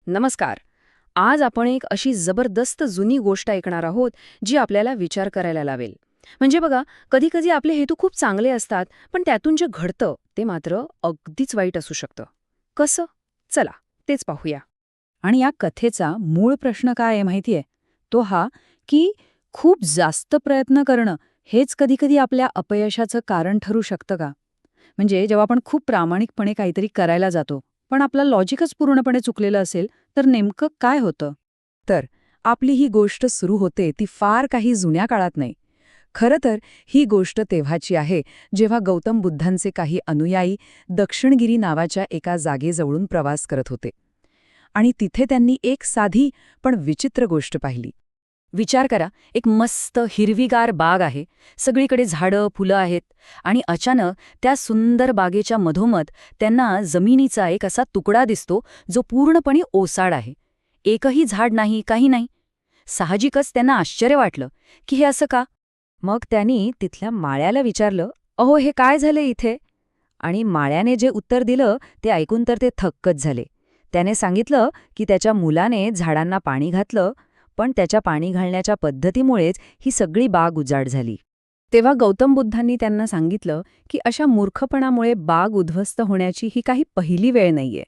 नमस्कार. आज आपण एक अशी जबरदस्त जुनी गोष्ट ऐकणार आहोत जी आपल्याला विचार करायला लावेल. म्हणजे बघा, कधी-कधी आपले हेतू खूप चांगले असतात, पण त्यातून जे घडतं ते मात्र अगदीच वाईट असू शकतं. कसं? चला, तेच पाहूया. आणि या कथेचा मूळ प्रश्न काय आहे माहितीये? तो हा की खूप जास्त प्रयत्न करणं हेच कधीकधी आपल्या अपयशाचं कारण ठरू शकतं का? म्हणजे जेव्हा आपण खूप प्रामाणिकपणे काहीतरी करायला जातो, पण आपलं लॉजिकच पूर्णपणे चुकलेलं असेल, तर नेमकं काय होतं? तर आपली ही गोष्ट सुरू होते ती फार काही जुन्या काळात नाही. खरं तर ही गोष्ट तेव्हाची आहे, जेव्हा गौतम बुद्धांचे काही अनुयायी दक्षिणगिरी नावाच्या एका जागेजवळून प्रवास करत होते. आणि तिथे त्यांनी एक साधी पण विचित्र गोष्ट पाहिली. विचार करा, एक मस्त हिरवीगार बाग आहे, सगळीकडे झाडं, फुलं आहेत, आणि अचानक त्या सुंदर बागेच्या मधोमध त्यांना जमिनीचा एक असा तुकडा दिसतो, जो पूर्णपणे ओसाड आहे. एकही झाड नाही, काही नाही. साहजिकच त्यांना आश्चर्य वाटलं की हे असं का? मग त्यांनी तिथल्या माळ्याला विचारलं, अहो, हे काय झालं इथे? आणि माळ्याने जे उत्तर दिलं ते ऐकून तर ते थक्कच झाले. त्याने सांगितलं की त्याच्या मुलाने झाडांना पाणी घातलं, पण त्याच्या पाणी घालण्याच्या पद्धतीमुळेच ही सगळी बाग उजाड झाली. तेव्हा गौतम बुद्धांनी त्यांना सांगितलं की अशा मूर्खपणामुळे बाग उद्ध्वस्त होण्याची ही काही पहिली वेळ नाहीये.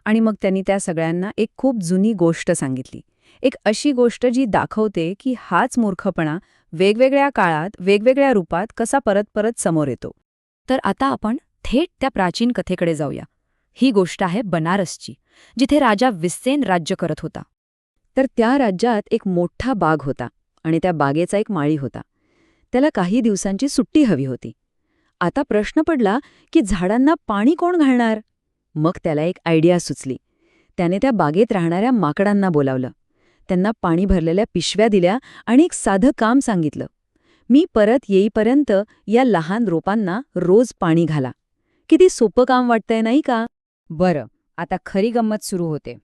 आणि मग त्यांनी त्या सगळ्यांना एक खूप जुनी गोष्ट सांगितली. एक अशी गोष्ट जी दाखवते की हाच मूर्खपणा वेगवेगळ्या काळात, वेगवेगळ्या रूपात कसा परत परत समोर येतो. तर आता आपण थेट त्या प्राचीन कथेकडे जाऊया. ही गोष्ट आहे बनारसची, जिथे राजा विसेन राज्य करत होता. तर त्या राज्यात एक मोठा बाग होता आणि त्या बागेचा एक माळी होता. त्याला काही दिवसांची सुट्टी हवी होती. आता प्रश्न पडला की झाडांना पाणी कोण घालणार? मग त्याला एक आयडिया सुचली. त्याने त्या बागेत राहणाऱ्या माकडांना बोलावलं. त्यांना पाणी भरलेल्या पिशव्या दिल्या आणि एक साधं काम सांगितलं. मी परत येईपर्यंत या लहान रोपांना रोज पाणी घाला. किती सोपं काम वाटतंय नाही का? बरं, आता खरी गंमत सुरू होते.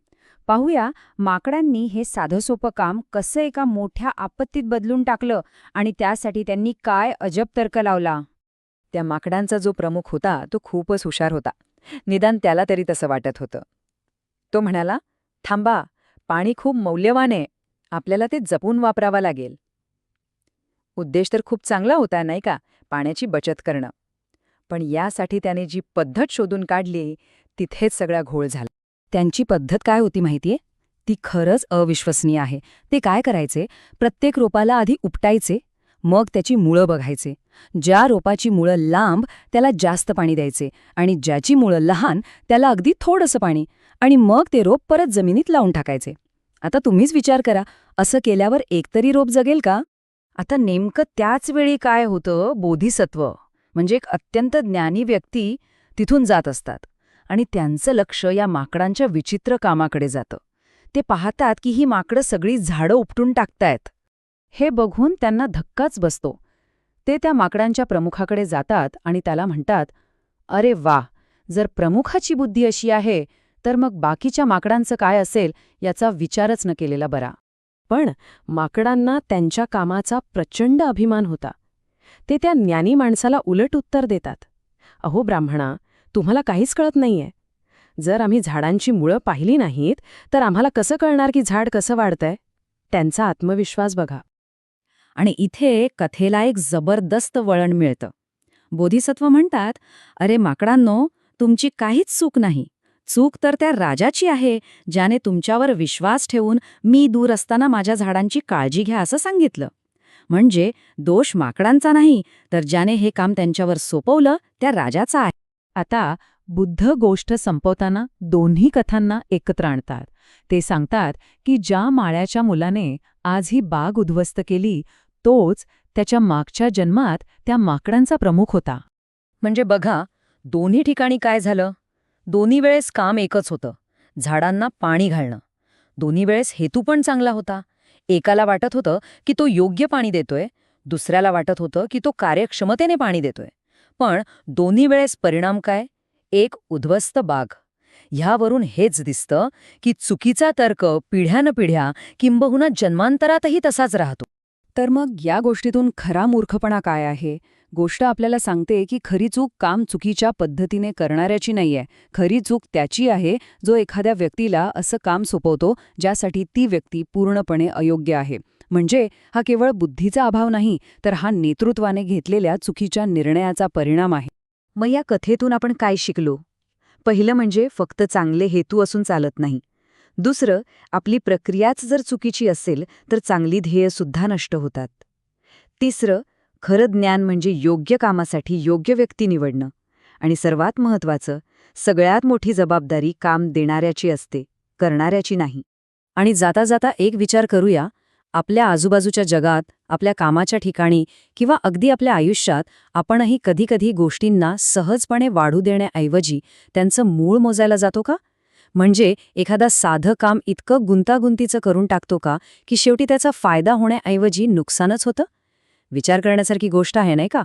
पाहूया माकडांनी हे साधं सोपं काम कसं एका मोठ्या आपत्तीत बदलून टाकलं आणि त्यासाठी त्यांनी काय अजब तर्क लावला. त्या माकडांचा जो प्रमुख होता तो खूपच हुशार होता. निदान त्याला तरी तसं वाटत होतं. तो म्हणाला, थांबा, पाणी खूप मौल्यवान आहे. आपल्याला ते जपून वापरावं लागेल. उद्देश तर खूप चांगला होता नाही का, पाण्याची बचत करणं. पण यासाठी त्याने जी पद्धत शोधून काढली तिथेच सगळा घोळ झाला. त्यांची पद्धत काय होती माहितीये? ती खरंच अविश्वसनीय आहे. ते काय करायचे, प्रत्येक रोपाला आधी उपटायचे, मग त्याची मुळं बघायचे. ज्या रोपाची मुळं लांब त्याला जास्त पाणी द्यायचे आणि ज्याची मुळं लहान त्याला अगदी थोडंसं पाणी, आणि मग ते रोप परत जमिनीत लावून टाकायचे. आता तुम्हीच विचार करा, असं केल्यावर एकतरी रोप जगेल का? आता नेमकं त्याच वेळी काय होतं, बोधिसत्व म्हणजे एक अत्यंत ज्ञानी व्यक्ती तिथून जात असतात आणि त्यांचं लक्ष या माकडांच्या विचित्र कामाकडे जातं. ते पाहतात की ही माकडं सगळी झाडं उपटून टाकतायत. हे बघून त्यांना धक्काच बसतो. ते त्या माकडांच्या प्रमुखाकडे जातात आणि त्याला म्हणतात, अरे वा, जर प्रमुखाची बुद्धी अशी आहे तर मग बाकीच्या माकडांचं काय असेल याचा विचारच न केलेला बरा. पण माकडांना त्यांच्या कामाचा प्रचंड अभिमान होता. ते त्या ज्ञानी माणसाला उलट उत्तर देतात, अहो ब्राह्मणा, तुम्हाला काहीच कळत नाहीये. जर आम्ही झाडांची मुळं पाहिली नाहीत तर आम्हाला कसं कळणार की झाड कसं वाढतंय? त्यांचा आत्मविश्वास बघा. आणि इथे कथेला एक जबरदस्त वळण मिळतं. बोधिसत्व म्हणतात, अरे माकडांनो, तुमची काहीच चूक नाही. चूक तर त्या राजाची आहे, ज्याने तुमच्यावर विश्वास ठेवून मी दूर असताना माझ्या झाडांची काळजी घ्या असं सांगितलं. म्हणजे दोष माकडांचा नाही, तर ज्याने हे काम त्यांच्यावर सोपवलं त्या राजाचा आहे. आता बुद्ध गोष्ट संपवताना दोन्ही कथांना एकत्र आणतात. ते सांगतात की ज्या माळ्याच्या मुलाने आज ही बाग उद्ध्वस्त केली, तोच त्याच्या मागच्या जन्मात त्या माकडांचा प्रमुख होता. म्हणजे बघा, दोन्ही ठिकाणी काय झालं? दोन्ही वेळेस काम एकच होतं, झाडांना पाणी घालणं. दोन्ही वेळेस हेतू पण चांगला होता. एकाला वाटत होतं की तो योग्य पाणी देतोय, दुसऱ्याला वाटत होतं की तो कार्यक्षमतेने पाणी देतोय. पण दोन्ही वेळेस परिणाम काय? एक उद्ध्वस्त बाग. ह्यावरून हेच दिसतं की चुकीचा तर्क पिढ्यानपिढ्या किंबहुना जन्मांतरातही तसाच राहतो. तर मग या गोष्टीतून खरा मूर्खपणा काय आहे? गोष्ट आपल्याला सांगते की खरी चूक काम चुकीच्या पद्धतीने करणाऱ्याची नाहीये. खरी चूक त्याची आहे जो एखाद्या व्यक्तीला असं काम सोपवतो ज्यासाठी ती व्यक्ती पूर्णपणे अयोग्य आहे. म्हणजे हा केवळ बुद्धीचा अभाव नाही, तर हा नेतृत्वाने घेतलेल्या चुकीच्या निर्णयाचा परिणाम आहे. मग या कथेतून आपण काय शिकलो? पहिलं म्हणजे फक्त चांगले हेतू असून चालत नाही. दुसरं, आपली प्रक्रियाच जर चुकीची असेल तर चांगली ध्येयसुद्धा नष्ट होतात. तिसरं, खरं ज्ञान म्हणजे योग्य कामासाठी योग्य व्यक्ती निवडणं. आणि सर्वात महत्त्वाचं, सगळ्यात मोठी जबाबदारी काम देणाऱ्याची असते, करणाऱ्याची नाही. आणि जाता जाता एक विचार करूया, आपल्या आजूबाजूच्या जगात, आपल्या कामाच्या ठिकाणी किंवा अगदी आपल्या आयुष्यात आपणही कधीकधी गोष्टींना सहजपणे वाढू देण्याऐवजी त्यांचं मूळ मोजायला जातो का? म्हणजे एखादा साधं काम इतकं गुंतागुंतीचं करून टाकतो का की शेवटी त्याचा फायदा होण्याऐवजी नुकसानच होतं? विचार करण्यासारखी गोष्ट आहे नाही का?